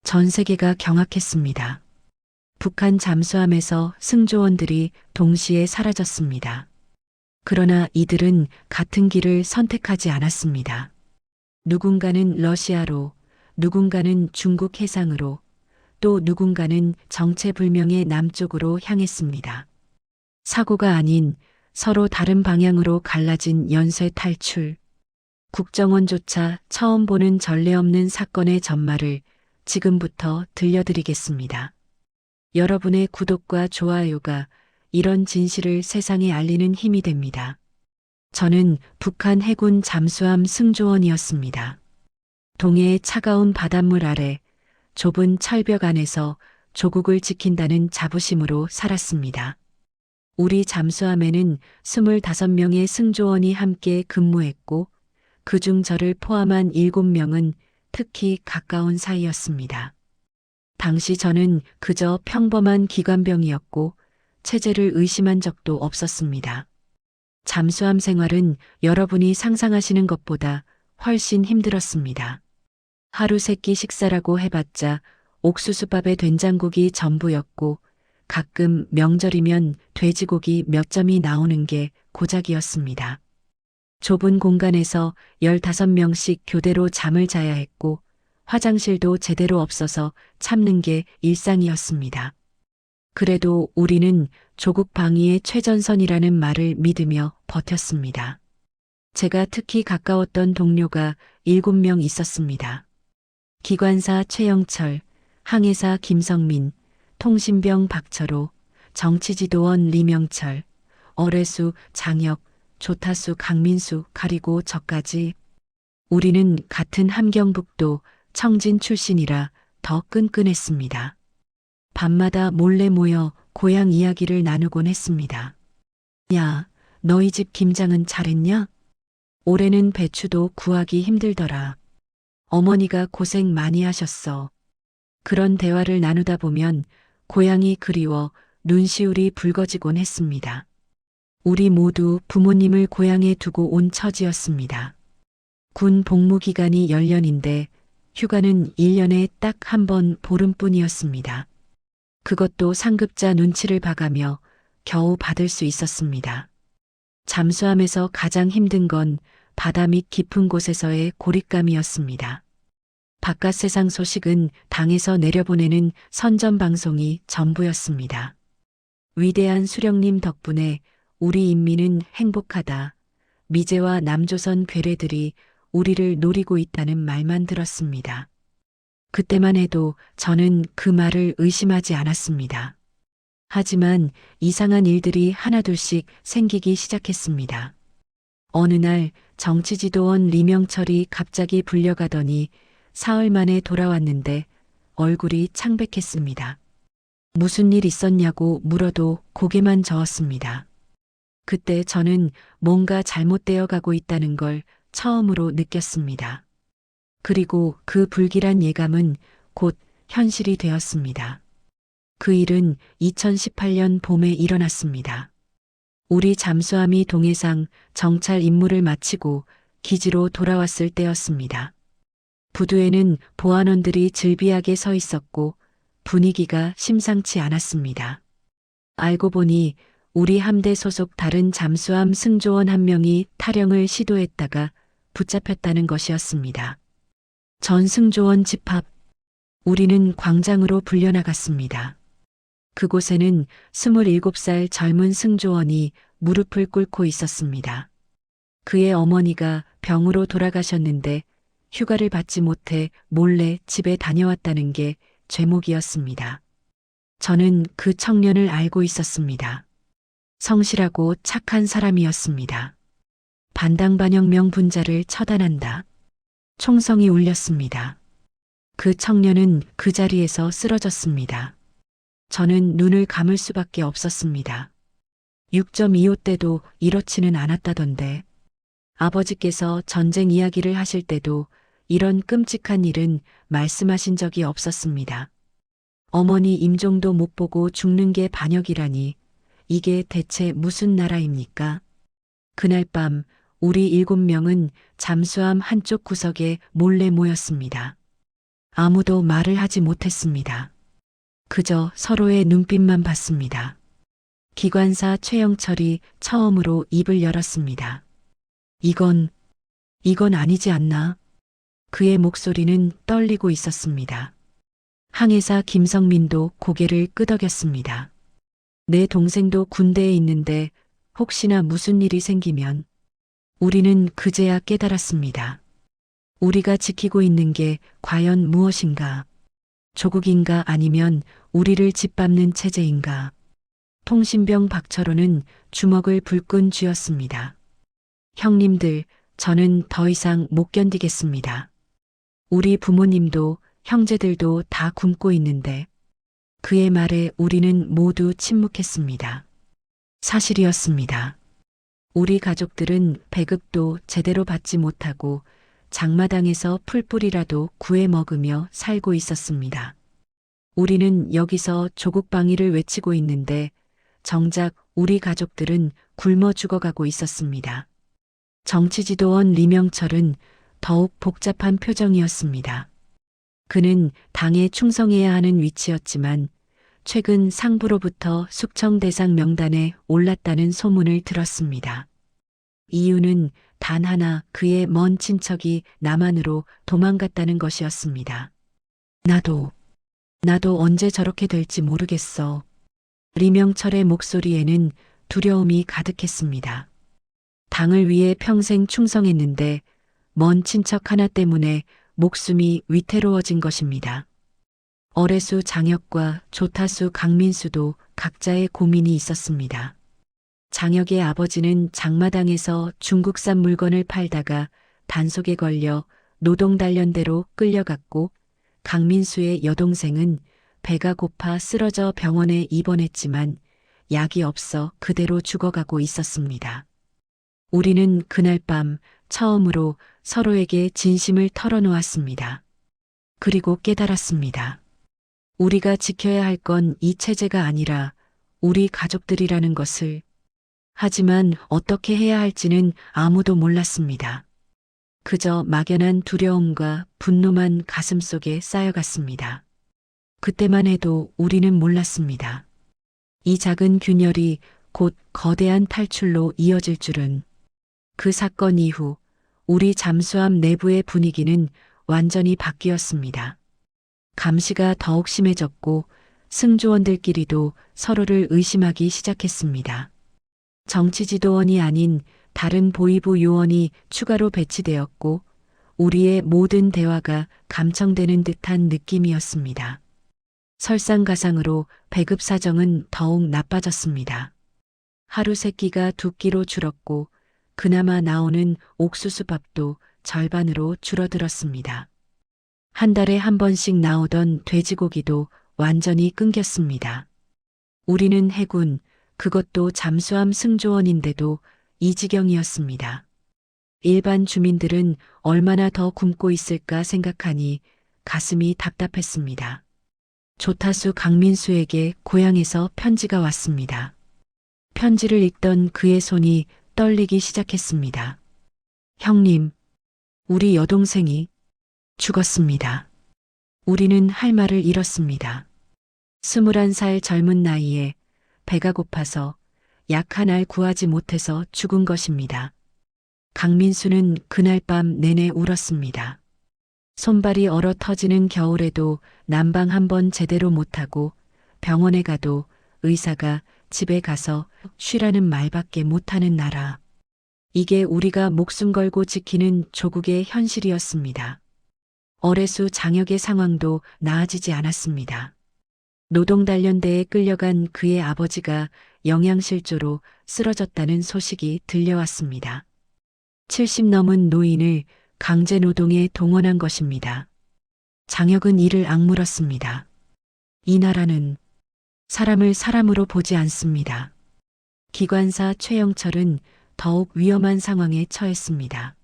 전 세계가 경악했습니다. 북한 잠수함에서 승조원들이 동시에 사라졌습니다. 그러나 이들은 같은 길을 선택하지 않았습니다. 누군가는 러시아로, 누군가는 중국 해상으로, 또 누군가는 정체불명의 남쪽으로 향했습니다. 사고가 아닌 서로 다른 방향으로 갈라진 연쇄 탈출. 국정원조차 처음 보는 전례 없는 사건의 전말을 지금부터 들려드리겠습니다. 여러분의 구독과 좋아요가 이런 진실을 세상에 알리는 힘이 됩니다. 저는 북한 해군 잠수함 승조원이었습니다. 동해의 차가운 바닷물 아래 좁은 철벽 안에서 조국을 지킨다는 자부심으로 살았습니다. 우리 잠수함에는 25명의 승조원이 함께 근무했고 그중 저를 포함한 7명은 특히 가까운 사이였습니다. 당시 저는 그저 평범한 기관병이었고 체제를 의심한 적도 없었습니다. 잠수함 생활은 여러분이 상상하시는 것보다 훨씬 힘들었습니다. 하루 세끼 식사라고 해봤자 옥수수밥에 된장국이 전부였고 가끔 명절이면 돼지고기 몇 점이 나오는 게 고작이었습니다. 좁은 공간에서 15명씩 교대로 잠을 자야 했고 화장실도 제대로 없어서 참는 게 일상이었습니다. 그래도 우리는 조국 방위의 최전선이라는 말을 믿으며 버텼습니다. 제가 특히 가까웠던 동료가 7명 있었습니다. 기관사 최영철, 항해사 김성민, 통신병 박철호, 정치지도원 리명철, 어뢰수 장혁, 조타수 강민수 가리고 저까지. 우리는 같은 함경북도 청진 출신이라 더 끈끈했습니다. 밤마다 몰래 모여 고향 이야기를 나누곤 했습니다. 야, 너희 집 김장은 잘했냐? 올해는 배추도 구하기 힘들더라. 어머니가 고생 많이 하셨어. 그런 대화를 나누다 보면 고향이 그리워 눈시울이 붉어지곤 했습니다. 우리 모두 부모님을 고향에 두고 온 처지였습니다. 군 복무 기간이 10년인데 휴가는 1년에 딱 한 번 보름뿐이었습니다. 그것도 상급자 눈치를 봐가며 겨우 받을 수 있었습니다. 잠수함에서 가장 힘든 건 바다 밑 깊은 곳에서의 고립감이었습니다. 바깥 세상 소식은 당에서 내려보내는 선전 방송이 전부였습니다. 위대한 수령님 덕분에 우리 인민은 행복하다. 미제와 남조선 괴뢰들이 우리를 노리고 있다는 말만 들었습니다. 그때만 해도 저는 그 말을 의심하지 않았습니다. 하지만 이상한 일들이 하나둘씩 생기기 시작했습니다. 어느 날 정치지도원 리명철이 갑자기 불려가더니 사흘 만에 돌아왔는데 얼굴이 창백했습니다. 무슨 일 있었냐고 물어도 고개만 저었습니다. 그때 저는 뭔가 잘못되어 가고 있다는 걸 처음으로 느꼈습니다. 그리고 그 불길한 예감은 곧 현실이 되었습니다. 그 일은 2018년 봄에 일어났습니다. 우리 잠수함이 동해상 정찰 임무를 마치고 기지로 돌아왔을 때였습니다. 부두에는 보안원들이 즐비하게 서 있었고 분위기가 심상치 않았습니다. 알고 보니 우리 함대 소속 다른 잠수함 승조원 한 명이 탈영을 시도했다가 붙잡혔다는 것이었습니다. 전 승조원 집합. 우리는 광장으로 불려나갔습니다. 그곳에는 27살 젊은 승조원이 무릎을 꿇고 있었습니다. 그의 어머니가 병으로 돌아가셨는데 휴가를 받지 못해 몰래 집에 다녀왔다는 게 죄목이었습니다. 저는 그 청년을 알고 있었습니다. 성실하고 착한 사람이었습니다. 반당반영명 분자를 처단한다. 총성이 울렸습니다. 그 청년은 그 자리에서 쓰러졌습니다. 저는 눈을 감을 수밖에 없었습니다. 6.25 때도 이렇지는 않았다던데. 아버지께서 전쟁 이야기를 하실 때도 이런 끔찍한 일은 말씀하신 적이 없었습니다. 어머니 임종도 못 보고 죽는 게 반역이라니 이게 대체 무슨 나라입니까? 그날 밤 우리 7명은 잠수함 한쪽 구석에 몰래 모였습니다. 아무도 말을 하지 못했습니다. 그저 서로의 눈빛만 봤습니다. 기관사 최영철이 처음으로 입을 열었습니다. 이건 아니지 않나? 그의 목소리는 떨리고 있었습니다. 항해사 김성민도 고개를 끄덕였습니다. 내 동생도 군대에 있는데 혹시나 무슨 일이 생기면. 우리는 그제야 깨달았습니다. 우리가 지키고 있는 게 과연 무엇인가? 조국인가 아니면 우리를 짓밟는 체제인가? 통신병 박철호는 주먹을 불끈 쥐었습니다. 형님들, 저는 더 이상 못 견디겠습니다. 우리 부모님도 형제들도 다 굶고 있는데. 그의 말에 우리는 모두 침묵했습니다. 사실이었습니다. 우리 가족들은 배급도 제대로 받지 못하고 장마당에서 풀뿌리라도 구해 먹으며 살고 있었습니다. 우리는 여기서 조국방위를 외치고 있는데 정작 우리 가족들은 굶어 죽어가고 있었습니다. 정치지도원 리명철은 더욱 복잡한 표정이었습니다. 그는 당에 충성해야 하는 위치였지만 최근 상부로부터 숙청 대상 명단에 올랐다는 소문을 들었습니다. 이유는 단 하나, 그의 먼 친척이 남한으로 도망갔다는 것이었습니다. 나도 언제 저렇게 될지 모르겠어. 리명철의 목소리에는 두려움이 가득했습니다. 당을 위해 평생 충성했는데 먼 친척 하나 때문에 목숨이 위태로워진 것입니다. 어레수 장혁과 조타수 강민수도 각자의 고민이 있었습니다. 장혁의 아버지는 장마당에서 중국산 물건을 팔다가 단속에 걸려 노동단련대로 끌려갔고, 강민수의 여동생은 배가 고파 쓰러져 병원에 입원했지만 약이 없어 그대로 죽어가고 있었습니다. 우리는 그날 밤 처음으로 서로에게 진심을 털어놓았습니다. 그리고 깨달았습니다. 우리가 지켜야 할 건 이 체제가 아니라 우리 가족들이라는 것을. 하지만 어떻게 해야 할지는 아무도 몰랐습니다. 그저 막연한 두려움과 분노만 가슴속에 쌓여갔습니다. 그때만 해도 우리는 몰랐습니다. 이 작은 균열이 곧 거대한 탈출로 이어질 줄은. 그 사건 이후 우리 잠수함 내부의 분위기는 완전히 바뀌었습니다. 감시가 더욱 심해졌고 승조원들끼리도 서로를 의심하기 시작했습니다. 정치지도원이 아닌 다른 보위부 요원이 추가로 배치되었고 우리의 모든 대화가 감청되는 듯한 느낌이었습니다. 설상가상으로 배급 사정은 더욱 나빠졌습니다. 하루 3끼가 2끼로 줄었고 그나마 나오는 옥수수밥도 절반으로 줄어들었습니다. 한 달에 한 번씩 나오던 돼지고기도 완전히 끊겼습니다. 우리는 해군, 그것도 잠수함 승조원인데도 이 지경이었습니다. 일반 주민들은 얼마나 더 굶고 있을까 생각하니 가슴이 답답했습니다. 조타수 강민수에게 고향에서 편지가 왔습니다. 편지를 읽던 그의 손이 떨리기 시작했습니다. 형님, 우리 여동생이 죽었습니다. 우리는 할 말을 잃었습니다. 21살 젊은 나이에 배가 고파서 약 한 알 구하지 못해서 죽은 것입니다. 강민수는 그날 밤 내내 울었습니다. 손발이 얼어 터지는 겨울에도 난방 한 번 제대로 못하고 병원에 가도 의사가 집에 가서 쉬라는 말밖에 못하는 나라. 이게 우리가 목숨 걸고 지키는 조국의 현실이었습니다. 어레수 장혁의 상황도 나아지지 않았습니다. 노동단련대에 끌려간 그의 아버지가 영양실조로 쓰러졌다는 소식이 들려왔습니다. 70 넘은 노인을 강제노동에 동원한 것입니다. 장혁은 이를 악물었습니다. 이 나라는 사람을 사람으로 보지 않습니다. 기관사 최영철은 더욱 위험한 상황에 처했습니다.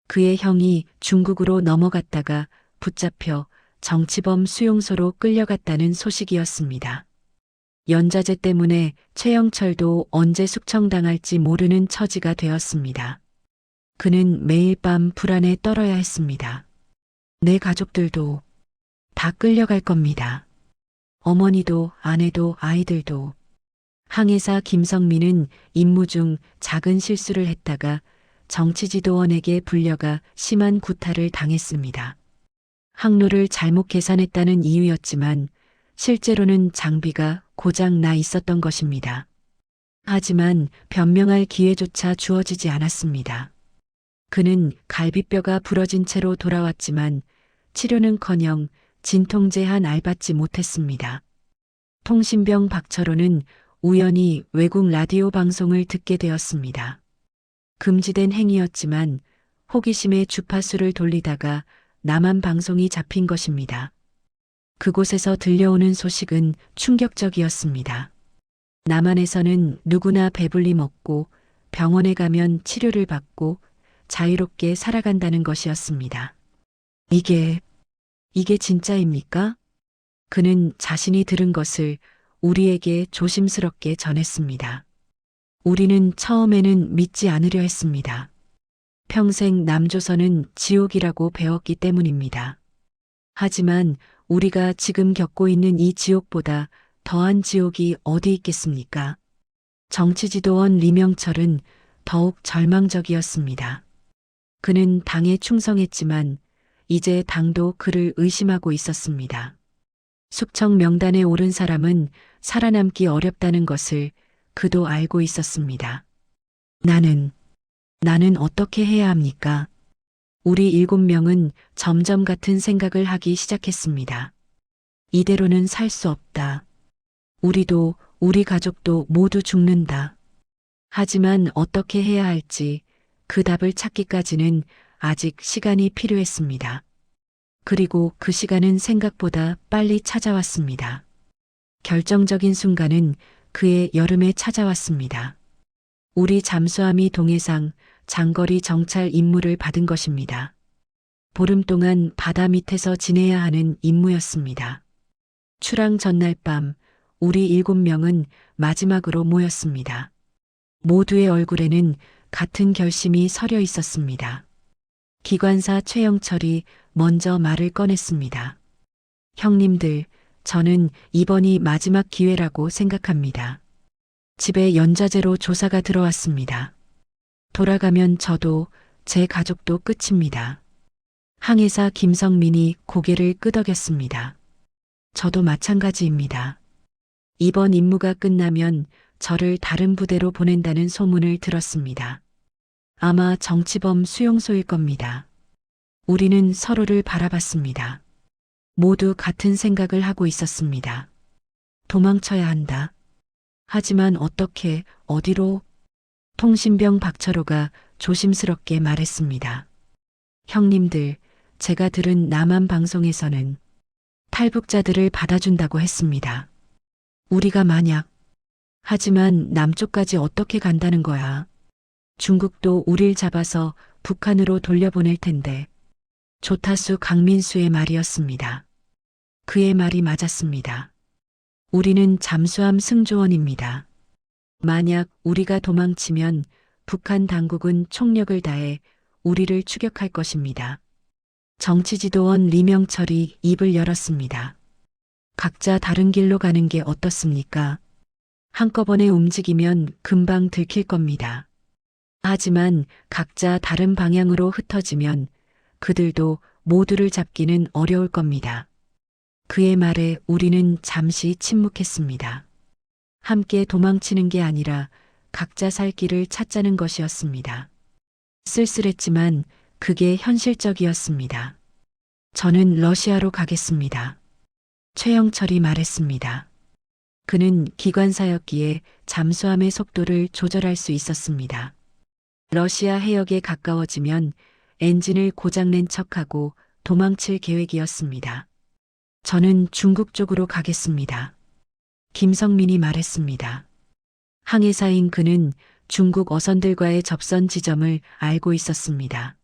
그의 형이 중국으로 넘어갔다가 붙잡혀 정치범 수용소로 끌려갔다는 소식이었습니다. 연좌제 때문에 최영철도 언제 숙청당할지 모르는 처지가 되었습니다. 그는 매일 밤 불안에 떨어야 했습니다. 내 가족들도 다 끌려갈 겁니다. 어머니도 아내도 아이들도. 항해사 김성민은 임무 중 작은 실수를 했다가 정치지도원에게 불려가 심한 구타를 당했습니다. 항로를 잘못 계산했다는 이유였지만 실제로는 장비가 고장 나 있었던 것입니다. 하지만 변명할 기회조차 주어지지 않았습니다. 그는 갈비뼈가 부러진 채로 돌아왔지만 치료는커녕 진통제 한 알받지 못했습니다. 통신병 박철호는 우연히 외국 라디오 방송을 듣게 되었습니다. 금지된 행위였지만 호기심에 주파수를 돌리다가 남한 방송이 잡힌 것입니다. 그곳에서 들려오는 소식은 충격적이었습니다. 남한에서는 누구나 배불리 먹고 병원에 가면 치료를 받고 자유롭게 살아간다는 것이었습니다. 이게 진짜입니까? 그는 자신이 들은 것을 우리에게 조심스럽게 전했습니다. 우리는 처음에는 믿지 않으려 했습니다. 평생 남조선은 지옥이라고 배웠기 때문입니다. 하지만 우리가 지금 겪고 있는 이 지옥보다 더한 지옥이 어디 있겠습니까? 정치지도원 리명철은 더욱 절망적이었습니다. 그는 당에 충성했지만 이제 당도 그를 의심하고 있었습니다. 숙청 명단에 오른 사람은 살아남기 어렵다는 것을 그도 알고 있었습니다. 나는 어떻게 해야 합니까? 우리 7명은 점점 같은 생각을 하기 시작했습니다. 이대로는 살 수 없다. 우리도 우리 가족도 모두 죽는다. 하지만 어떻게 해야 할지 그 답을 찾기까지는 아직 시간이 필요했습니다. 그리고 그 시간은 생각보다 빨리 찾아왔습니다. 결정적인 순간은 그의 여름에 찾아왔습니다. 우리 잠수함이 동해상 장거리 정찰 임무를 받은 것입니다. 보름 동안 바다 밑에서 지내야 하는 임무였습니다. 출항 전날 밤 우리 7명은 마지막으로 모였습니다. 모두의 얼굴에는 같은 결심이 서려 있었습니다. 기관사 최영철이 먼저 말을 꺼냈습니다. 형님들, 저는 이번이 마지막 기회라고 생각합니다. 집에 연좌제로 조사가 들어왔습니다. 돌아가면 저도 제 가족도 끝입니다. 항해사 김성민이 고개를 끄덕였습니다. 저도 마찬가지입니다. 이번 임무가 끝나면 저를 다른 부대로 보낸다는 소문을 들었습니다. 아마 정치범 수용소일 겁니다. 우리는 서로를 바라봤습니다. 모두 같은 생각을 하고 있었습니다. 도망쳐야 한다. 하지만 어떻게, 어디로? 통신병 박철호가 조심스럽게 말했습니다. 형님들, 제가 들은 남한 방송에서는 탈북자들을 받아준다고 했습니다. 우리가 만약, 하지만 남쪽까지 어떻게 간다는 거야? 중국도 우릴 잡아서 북한으로 돌려보낼 텐데. 조타수 강민수의 말이었습니다. 그의 말이 맞았습니다. 우리는 잠수함 승조원입니다. 만약 우리가 도망치면 북한 당국은 총력을 다해 우리를 추격할 것입니다. 정치지도원 리명철이 입을 열었습니다. 각자 다른 길로 가는 게 어떻습니까? 한꺼번에 움직이면 금방 들킬 겁니다. 하지만 각자 다른 방향으로 흩어지면 그들도 모두를 잡기는 어려울 겁니다. 그의 말에 우리는 잠시 침묵했습니다. 함께 도망치는 게 아니라 각자 살 길을 찾자는 것이었습니다. 쓸쓸했지만 그게 현실적이었습니다. 저는 러시아로 가겠습니다. 최영철이 말했습니다. 그는 기관사였기에 잠수함의 속도를 조절할 수 있었습니다. 러시아 해역에 가까워지면 엔진을 고장낸 척하고 도망칠 계획이었습니다. 저는 중국 쪽으로 가겠습니다. 김성민이 말했습니다. 항해사인 그는 중국 어선들과의 접선 지점을 알고 있었습니다.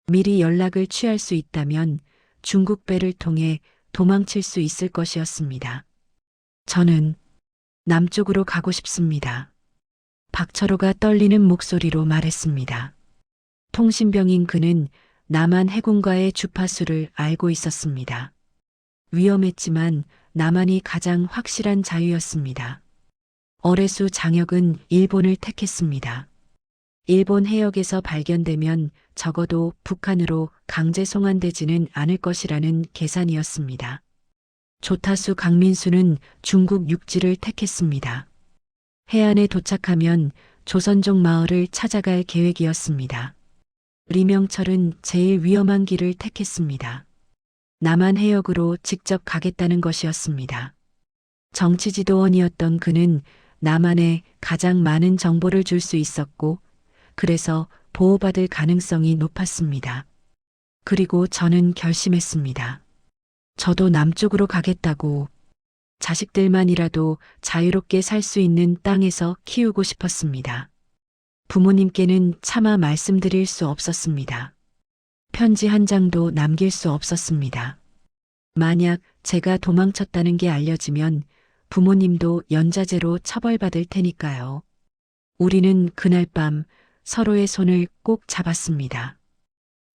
미리 연락을 취할 수 있다면 중국 배를 통해 도망칠 수 있을 것이었습니다. 저는 남쪽으로 가고 싶습니다. 박철호가 떨리는 목소리로 말했습니다. 통신병인 그는 남한 해군과의 주파수를 알고 있었습니다. 위험했지만 나만이 가장 확실한 자유였습니다. 어뢰수 장혁은 일본을 택했습니다. 일본 해역에서 발견되면 적어도 북한으로 강제 송환되지는 않을 것이라는 계산이었습니다. 조타수 강민수는 중국 육지를 택했습니다. 해안에 도착하면 조선족 마을을 찾아갈 계획이었습니다. 리명철은 제일 위험한 길을 택했습니다. 남한 해역으로 직접 가겠다는 것이었습니다. 정치지도원이었던 그는 남한에 가장 많은 정보를 줄 수 있었고, 그래서 보호받을 가능성이 높았습니다. 그리고 저는 결심했습니다. 저도 남쪽으로 가겠다고. 자식들만이라도 자유롭게 살 수 있는 땅에서 키우고 싶었습니다. 부모님께는 차마 말씀드릴 수 없었습니다. 편지 한 장도 남길 수 없었습니다. 만약 제가 도망쳤다는 게 알려지면 부모님도 연좌제로 처벌받을 테니까요. 우리는 그날 밤 서로의 손을 꼭 잡았습니다.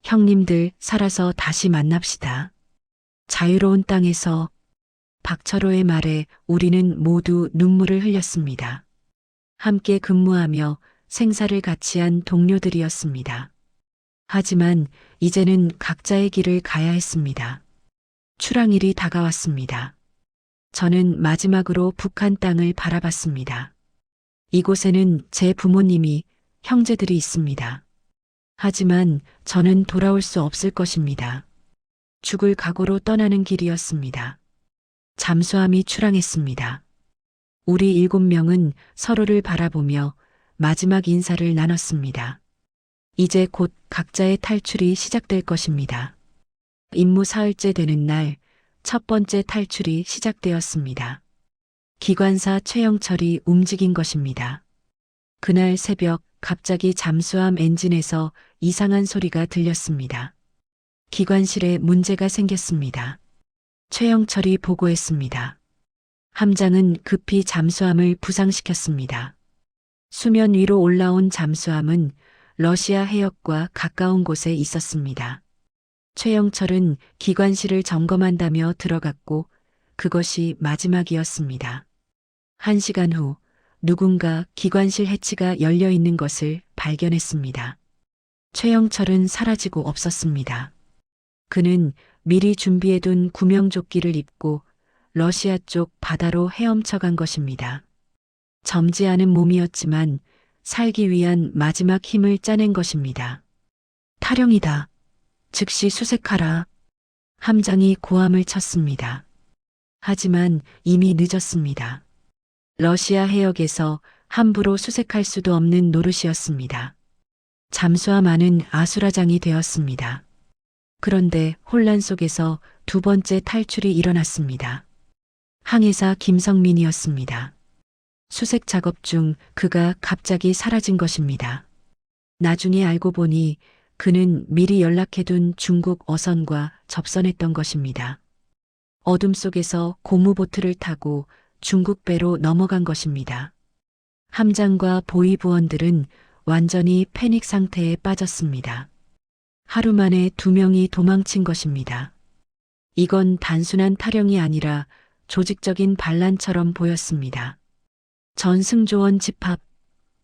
형님들, 살아서 다시 만납시다. 자유로운 땅에서. 박철호의 말에 우리는 모두 눈물을 흘렸습니다. 함께 근무하며 생사를 같이 한 동료들이었습니다. 하지만 이제는 각자의 길을 가야 했습니다. 출항일이 다가왔습니다. 저는 마지막으로 북한 땅을 바라봤습니다. 이곳에는 제 부모님이, 형제들이 있습니다. 하지만 저는 돌아올 수 없을 것입니다. 죽을 각오로 떠나는 길이었습니다. 잠수함이 출항했습니다. 우리 7명은 서로를 바라보며 마지막 인사를 나눴습니다. 이제 곧 각자의 탈출이 시작될 것입니다. 임무 사흘째 되는 날, 첫 번째 탈출이 시작되었습니다. 기관사 최영철이 움직인 것입니다. 그날 새벽 갑자기 잠수함 엔진에서 이상한 소리가 들렸습니다. 기관실에 문제가 생겼습니다. 최영철이 보고했습니다. 함장은 급히 잠수함을 부상시켰습니다. 수면 위로 올라온 잠수함은 러시아 해역과 가까운 곳에 있었습니다. 최영철은 기관실을 점검한다며 들어갔고 그것이 마지막이었습니다. 1시간 후 누군가 기관실 해치가 열려 있는 것을 발견했습니다. 최영철은 사라지고 없었습니다. 그는 미리 준비해둔 구명조끼를 입고 러시아 쪽 바다로 헤엄쳐 간 것입니다. 젊지 않은 몸이었지만 살기 위한 마지막 힘을 짜낸 것입니다. 탈영이다. 즉시 수색하라. 함장이 고함을 쳤습니다. 하지만 이미 늦었습니다. 러시아 해역에서 함부로 수색할 수도 없는 노릇이었습니다. 잠수함 안은 아수라장이 되었습니다. 그런데 혼란 속에서 두 번째 탈출이 일어났습니다. 항해사 김성민이었습니다. 수색 작업 중 그가 갑자기 사라진 것입니다. 나중에 알고 보니 그는 미리 연락해둔 중국 어선과 접선했던 것입니다. 어둠 속에서 고무보트를 타고 중국 배로 넘어간 것입니다. 함장과 보위부원들은 완전히 패닉 상태에 빠졌습니다. 하루 만에 2명이 도망친 것입니다. 이건 단순한 탈영이 아니라 조직적인 반란처럼 보였습니다. 전승조원 집합,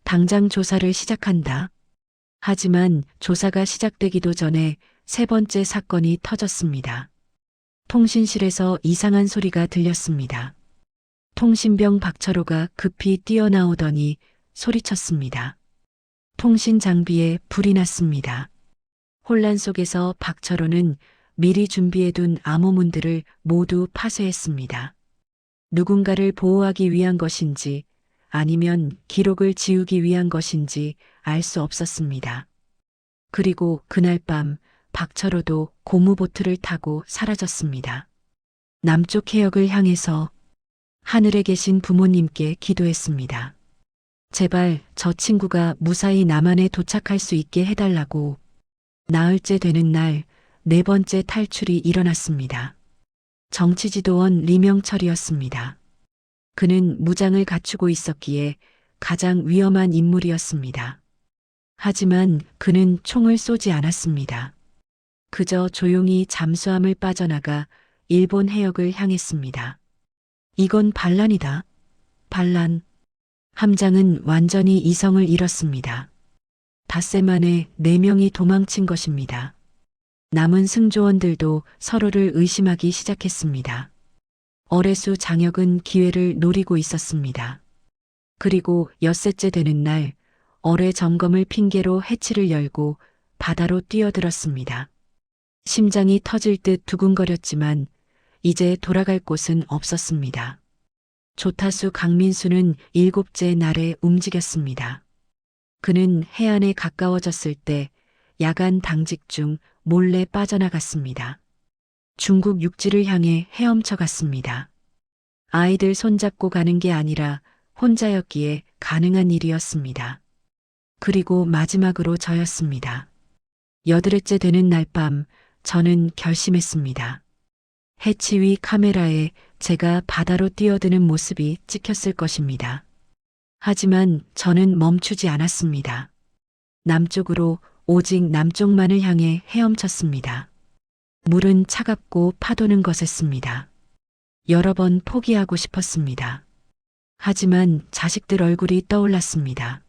당장 조사를 시작한다. 하지만 조사가 시작되기도 전에 세 번째 사건이 터졌습니다. 통신실에서 이상한 소리가 들렸습니다. 통신병 박철호가 급히 뛰어나오더니 소리쳤습니다. 통신 장비에 불이 났습니다. 혼란 속에서 박철호는 미리 준비해둔 암호문들을 모두 파쇄했습니다. 누군가를 보호하기 위한 것인지 아니면 기록을 지우기 위한 것인지 알 수 없었습니다. 그리고 그날 밤 박철호도 고무보트를 타고 사라졌습니다. 남쪽 해역을 향해서 하늘에 계신 부모님께 기도했습니다. 제발 저 친구가 무사히 남한에 도착할 수 있게 해달라고. 나흘째 되는 날 4번째 탈출이 일어났습니다. 정치지도원 리명철이었습니다. 그는 무장을 갖추고 있었기에 가장 위험한 인물이었습니다. 하지만 그는 총을 쏘지 않았습니다. 그저 조용히 잠수함을 빠져나가 일본 해역을 향했습니다. 이건 반란이다. 반란. 함장은 완전히 이성을 잃었습니다. 닷새 만에 4명이 도망친 것입니다. 남은 승조원들도 서로를 의심하기 시작했습니다. 어뢰수 장혁은 기회를 노리고 있었습니다. 그리고 엿새째 되는 날 어뢰 점검을 핑계로 해치를 열고 바다로 뛰어들었습니다. 심장이 터질 듯 두근거렸지만 이제 돌아갈 곳은 없었습니다. 조타수 강민수는 7째 날에 움직였습니다. 그는 해안에 가까워졌을 때 야간 당직 중 몰래 빠져나갔습니다. 중국 육지를 향해 헤엄쳐 갔습니다. 아이들 손잡고 가는 게 아니라 혼자였기에 가능한 일이었습니다. 그리고 마지막으로 저였습니다. 8회째 되는 날 밤 저는 결심했습니다. 해치 위 카메라에 제가 바다로 뛰어드는 모습이 찍혔을 것입니다. 하지만 저는 멈추지 않았습니다. 남쪽으로, 오직 남쪽만을 향해 헤엄쳤습니다. 물은 차갑고 파도는 거셌습니다. 여러 번 포기하고 싶었습니다. 하지만 자식들 얼굴이 떠올랐습니다.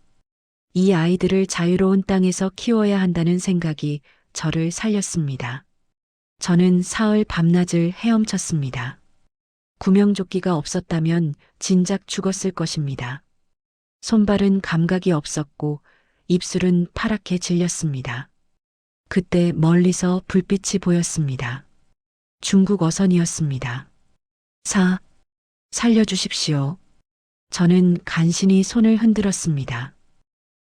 이 아이들을 자유로운 땅에서 키워야 한다는 생각이 저를 살렸습니다. 저는 사흘 밤낮을 헤엄쳤습니다. 구명조끼가 없었다면 진작 죽었을 것입니다. 손발은 감각이 없었고 입술은 파랗게 질렸습니다. 그때 멀리서 불빛이 보였습니다. 중국 어선이었습니다. 살려주십시오. 저는 간신히 손을 흔들었습니다.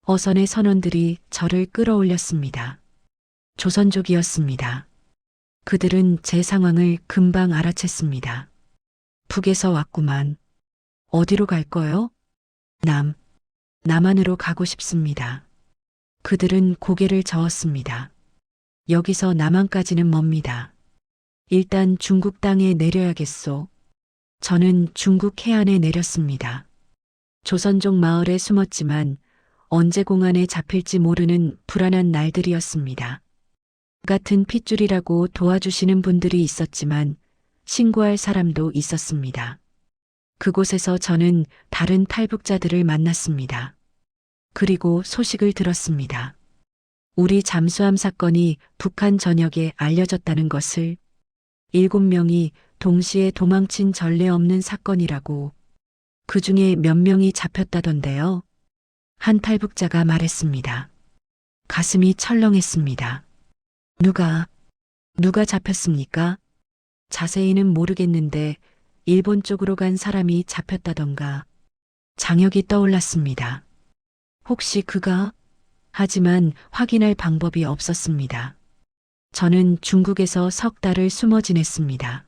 어선의 선원들이 저를 끌어올렸습니다. 조선족이었습니다. 그들은 제 상황을 금방 알아챘습니다. 북에서 왔구만. 어디로 갈 거요? 남한으로 가고 싶습니다. 그들은 고개를 저었습니다. 여기서 남한까지는 멉니다. 일단 중국 땅에 내려야겠소. 저는 중국 해안에 내렸습니다. 조선족 마을에 숨었지만 언제 공안에 잡힐지 모르는 불안한 날들이었습니다. 같은 핏줄이라고 도와주시는 분들이 있었지만 신고할 사람도 있었습니다. 그곳에서 저는 다른 탈북자들을 만났습니다. 그리고 소식을 들었습니다. 우리 잠수함 사건이 북한 전역에 알려졌다는 것을. 7명이 동시에 도망친 전례 없는 사건이라고. 그 중에 몇 명이 잡혔다던데요. 한 탈북자가 말했습니다. 가슴이 철렁했습니다. 누가 잡혔습니까? 자세히는 모르겠는데 일본 쪽으로 간 사람이 잡혔다던가. 장혁이 떠올랐습니다. 혹시 그가? 하지만 확인할 방법이 없었습니다. 저는 중국에서 석 달을 숨어 지냈습니다.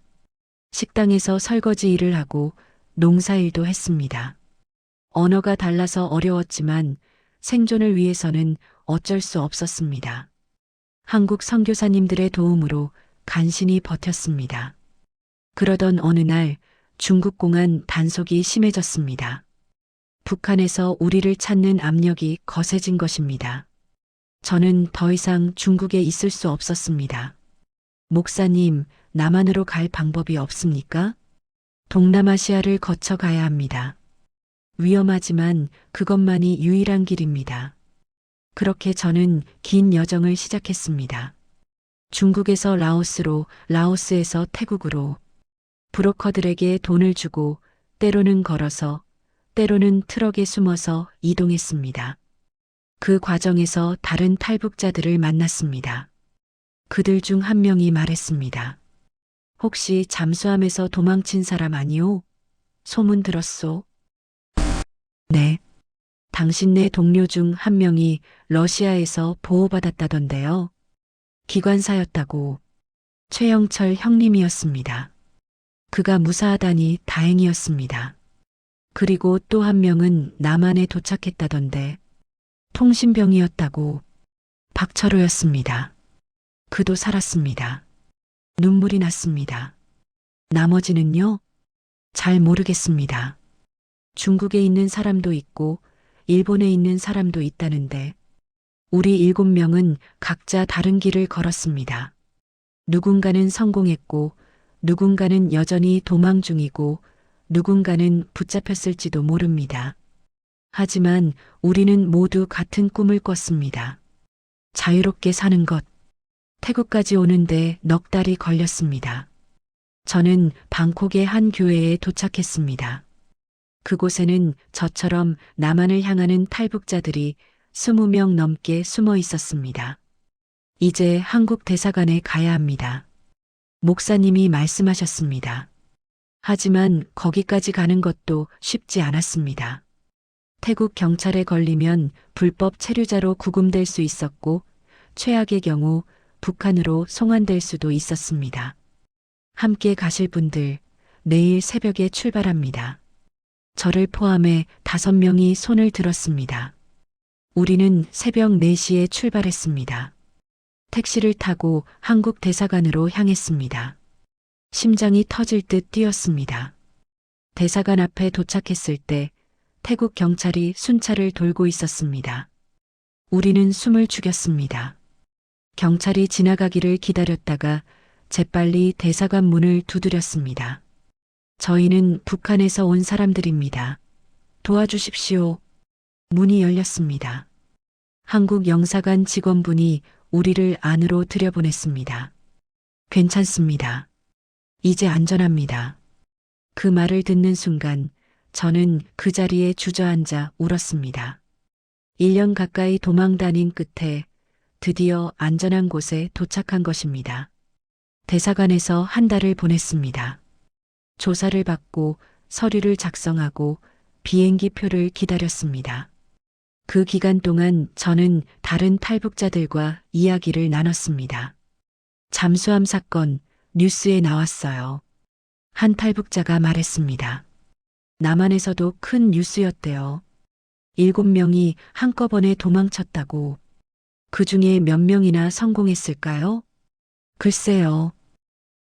식당에서 설거지 일을 하고 농사일도 했습니다. 언어가 달라서 어려웠지만 생존을 위해서는 어쩔 수 없었습니다. 한국 선교사님들의 도움으로 간신히 버텼습니다. 그러던 어느 날 중국 공안 단속이 심해졌습니다. 북한에서 우리를 찾는 압력이 거세진 것입니다. 저는 더 이상 중국에 있을 수 없었습니다. 목사님, 남한으로 갈 방법이 없습니까? 동남아시아를 거쳐 가야 합니다. 위험하지만 그것만이 유일한 길입니다. 그렇게 저는 긴 여정을 시작했습니다. 중국에서 라오스로, 라오스에서 태국으로. 브로커들에게 돈을 주고 때로는 걸어서 때로는 트럭에 숨어서 이동했습니다. 그 과정에서 다른 탈북자들을 만났습니다. 그들 중 한 명이 말했습니다. 혹시 잠수함에서 도망친 사람 아니오? 소문 들었소? 네. 당신네 동료 중 한 명이 러시아에서 보호받았다던데요. 기관사였다고. 최영철 형님이었습니다. 그가 무사하다니 다행이었습니다. 그리고 또 한 명은 남한에 도착했다던데. 통신병이었다고. 박철호였습니다. 그도 살았습니다. 눈물이 났습니다. 나머지는요? 잘 모르겠습니다. 중국에 있는 사람도 있고 일본에 있는 사람도 있다는데 우리 7명은 각자 다른 길을 걸었습니다. 누군가는 성공했고 누군가는 여전히 도망 중이고 누군가는 붙잡혔을지도 모릅니다. 하지만 우리는 모두 같은 꿈을 꿨습니다. 자유롭게 사는 것. 태국까지 오는데 넉 달이 걸렸습니다. 저는 방콕의 한 교회에 도착했습니다. 그곳에는 저처럼 남한을 향하는 탈북자들이 20명 넘게 숨어 있었습니다. 이제 한국 대사관에 가야 합니다. 목사님이 말씀하셨습니다. 하지만 거기까지 가는 것도 쉽지 않았습니다. 태국 경찰에 걸리면 불법 체류자로 구금될 수 있었고 최악의 경우 북한으로 송환될 수도 있었습니다. 함께 가실 분들, 내일 새벽에 출발합니다. 저를 포함해 5명이 손을 들었습니다. 우리는 새벽 4시에 출발했습니다. 택시를 타고 한국 대사관으로 향했습니다. 심장이 터질 듯 뛰었습니다. 대사관 앞에 도착했을 때 태국 경찰이 순찰을 돌고 있었습니다. 우리는 숨을 죽였습니다. 경찰이 지나가기를 기다렸다가 재빨리 대사관 문을 두드렸습니다. 저희는 북한에서 온 사람들입니다. 도와주십시오. 문이 열렸습니다. 한국 영사관 직원분이 우리를 안으로 들여보냈습니다. 괜찮습니다. 이제 안전합니다. 그 말을 듣는 순간 저는 그 자리에 주저앉아 울었습니다. 1년 가까이 도망 다닌 끝에 드디어 안전한 곳에 도착한 것입니다. 대사관에서 한 달을 보냈습니다. 조사를 받고 서류를 작성하고 비행기 표를 기다렸습니다. 그 기간 동안 저는 다른 탈북자들과 이야기를 나눴습니다. 잠수함 사건 뉴스에 나왔어요. 한 탈북자가 말했습니다. 남한에서도 큰 뉴스였대요. 7명이 한꺼번에 도망쳤다고. 그 중에 몇 명이나 성공했을까요? 글쎄요.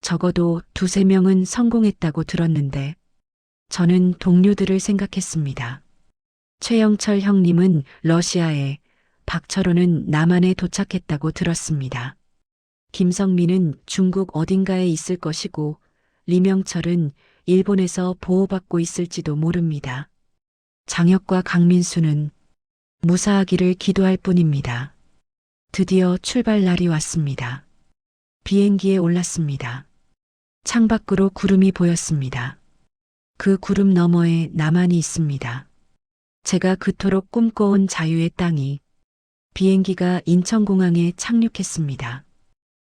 적어도 2~3명은 성공했다고 들었는데 저는 동료들을 생각했습니다. 최영철 형님은 러시아에, 박철호는 남한에 도착했다고 들었습니다. 김성민은 중국 어딘가에 있을 것이고 리명철은 일본에서 보호받고 있을지도 모릅니다. 장혁과 강민수는 무사하기를 기도할 뿐입니다. 드디어 출발 날이 왔습니다. 비행기에 올랐습니다. 창밖으로 구름이 보였습니다. 그 구름 너머에 남한이 있습니다. 제가 그토록 꿈꿔온 자유의 땅이. 비행기가 인천공항에 착륙했습니다.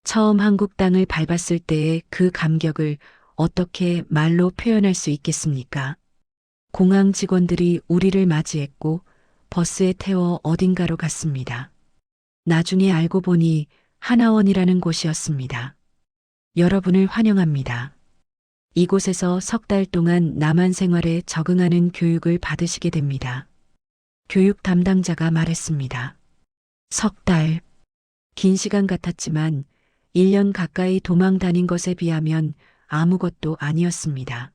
처음 한국 땅을 밟았을 때의 그 감격을 어떻게 말로 표현할 수 있겠습니까? 공항 직원들이 우리를 맞이했고 버스에 태워 어딘가로 갔습니다. 나중에 알고 보니 하나원이라는 곳이었습니다. 여러분을 환영합니다. 이곳에서 3달 동안 남한 생활에 적응하는 교육을 받으시게 됩니다. 교육 담당자가 말했습니다. 3달. 긴 시간 같았지만 1년 가까이 도망 다닌 것에 비하면 아무것도 아니었습니다.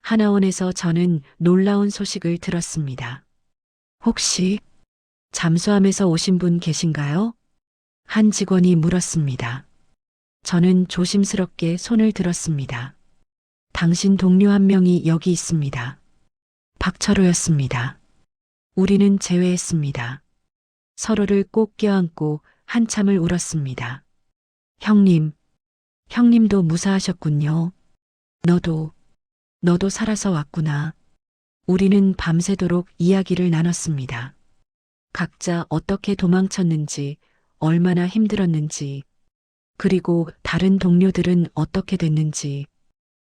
하나원에서 저는 놀라운 소식을 들었습니다. 혹시 잠수함에서 오신 분 계신가요? 한 직원이 물었습니다. 저는 조심스럽게 손을 들었습니다. 당신 동료 한 명이 여기 있습니다. 박철호였습니다. 우리는 제외했습니다. 서로를 꼭 껴안고 한참을 울었습니다. 형님, 형님도 무사하셨군요. 너도 살아서 왔구나. 우리는 밤새도록 이야기를 나눴습니다. 각자 어떻게 도망쳤는지, 얼마나 힘들었는지, 그리고 다른 동료들은 어떻게 됐는지.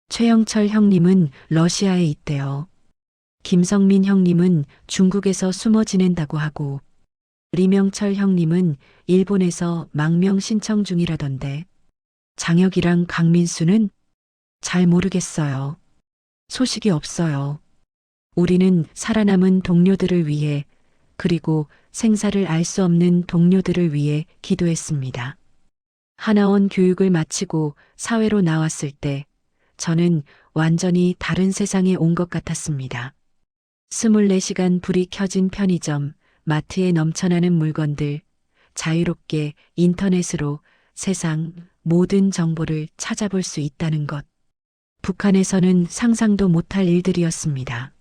최영철 형님은 러시아에 있대요. 김성민 형님은 중국에서 숨어 지낸다고 하고, 리명철 형님은 일본에서 망명 신청 중이라던데, 장혁이랑 강민수는 잘 모르겠어요. 소식이 없어요. 우리는 살아남은 동료들을 위해, 그리고 생사를 알 수 없는 동료들을 위해 기도했습니다. 하나원 교육을 마치고 사회로 나왔을 때 저는 완전히 다른 세상에 온 것 같았습니다. 24시간 불이 켜진 편의점, 마트에 넘쳐나는 물건들, 자유롭게 인터넷으로 세상 모든 정보를 찾아볼 수 있다는 것. 북한에서는 상상도 못할 일들이었습니다.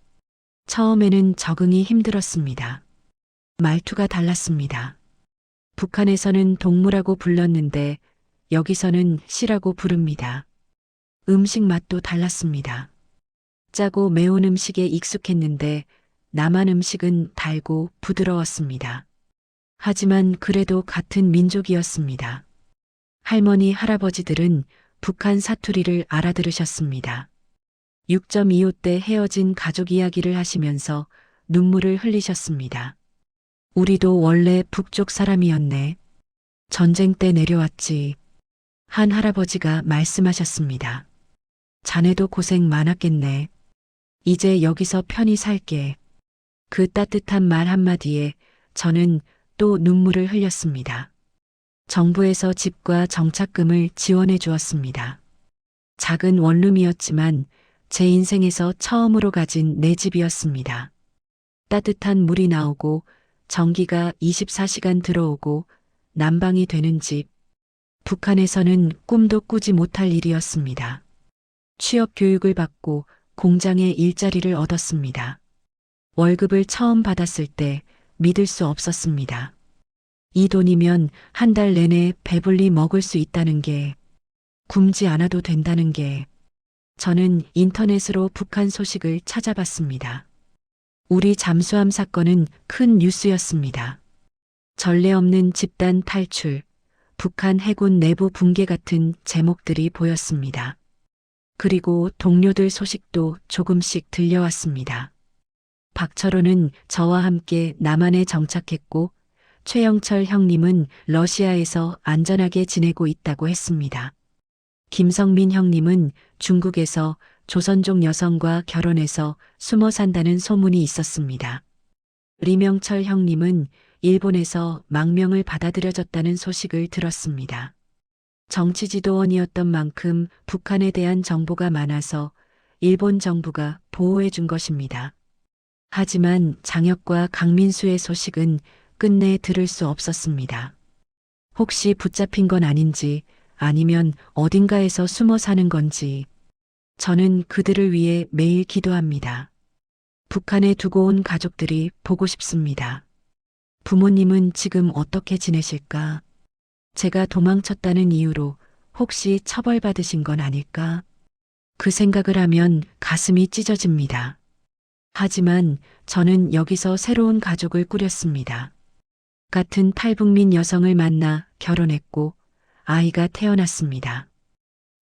처음에는 적응이 힘들었습니다. 말투가 달랐습니다. 북한에서는 동무라고 불렀는데 여기서는 씨라고 부릅니다. 음식 맛도 달랐습니다. 짜고 매운 음식에 익숙했는데 남한 음식은 달고 부드러웠습니다. 하지만 그래도 같은 민족이었습니다. 할머니, 할아버지들은 북한 사투리를 알아들으셨습니다. 6.25 때 헤어진 가족 이야기를 하시면서 눈물을 흘리셨습니다. 우리도 원래 북쪽 사람이었네. 전쟁 때 내려왔지. 한 할아버지가 말씀하셨습니다. 자네도 고생 많았겠네. 이제 여기서 편히 살게. 그 따뜻한 말 한마디에 저는 또 눈물을 흘렸습니다. 정부에서 집과 정착금을 지원해 주었습니다. 작은 원룸이었지만 제 인생에서 처음으로 가진 내 집이었습니다. 따뜻한 물이 나오고 전기가 24시간 들어오고 난방이 되는 집. 북한에서는 꿈도 꾸지 못할 일이었습니다. 취업 교육을 받고 공장에 일자리를 얻었습니다. 월급을 처음 받았을 때 믿을 수 없었습니다. 이 돈이면 한 달 내내 배불리 먹을 수 있다는 게, 굶지 않아도 된다는 게, 저는 인터넷으로 북한 소식을 찾아봤습니다. 우리 잠수함 사건은 큰 뉴스였습니다. 전례 없는 집단 탈출, 북한 해군 내부 붕괴 같은 제목들이 보였습니다. 그리고 동료들 소식도 조금씩 들려왔습니다. 박철호는 저와 함께 남한에 정착했고 최영철 형님은 러시아에서 안전하게 지내고 있다고 했습니다. 김성민 형님은 중국에서 조선족 여성과 결혼해서 숨어 산다는 소문이 있었습니다. 리명철 형님은 일본에서 망명을 받아들여졌다는 소식을 들었습니다. 정치지도원이었던 만큼 북한에 대한 정보가 많아서 일본 정부가 보호해 준 것입니다. 하지만 장혁과 강민수의 소식은 끝내 들을 수 없었습니다. 혹시 붙잡힌 건 아닌지 아니면 어딘가에서 숨어 사는 건지 저는 그들을 위해 매일 기도합니다. 북한에 두고 온 가족들이 보고 싶습니다. 부모님은 지금 어떻게 지내실까? 제가 도망쳤다는 이유로 혹시 처벌받으신 건 아닐까? 그 생각을 하면 가슴이 찢어집니다. 하지만 저는 여기서 새로운 가족을 꾸렸습니다. 같은 탈북민 여성을 만나 결혼했고 아이가 태어났습니다.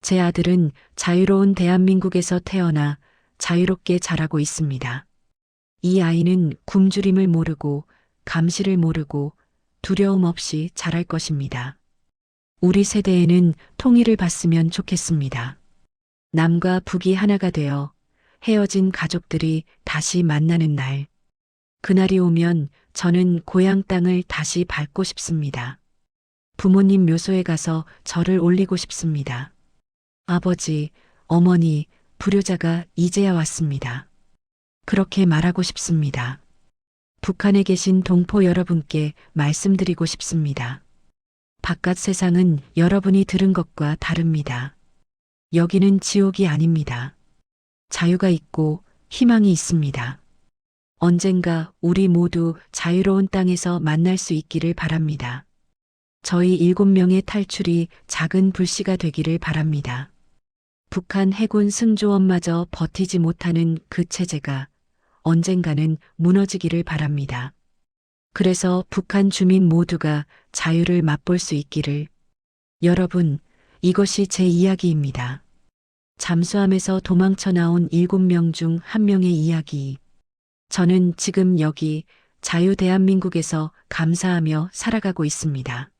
제 아들은 자유로운 대한민국에서 태어나 자유롭게 자라고 있습니다. 이 아이는 굶주림을 모르고 감시를 모르고 두려움 없이 자랄 것입니다. 우리 세대에는 통일을 봤으면 좋겠습니다. 남과 북이 하나가 되어 헤어진 가족들이 다시 만나는 날. 그날이 오면 저는 고향 땅을 다시 밟고 싶습니다. 부모님 묘소에 가서 절을 올리고 싶습니다. 아버지, 어머니, 불효자가 이제야 왔습니다. 그렇게 말하고 싶습니다. 북한에 계신 동포 여러분께 말씀드리고 싶습니다. 바깥 세상은 여러분이 들은 것과 다릅니다. 여기는 지옥이 아닙니다. 자유가 있고 희망이 있습니다. 언젠가 우리 모두 자유로운 땅에서 만날 수 있기를 바랍니다. 저희 7명의 탈출이 작은 불씨가 되기를 바랍니다. 북한 해군 승조원마저 버티지 못하는 그 체제가 언젠가는 무너지기를 바랍니다. 그래서 북한 주민 모두가 자유를 맛볼 수 있기를. 여러분, 이것이 제 이야기입니다. 잠수함에서 도망쳐 나온 7명 중 1명의 이야기. 저는 지금 여기 자유 대한민국에서 감사하며 살아가고 있습니다.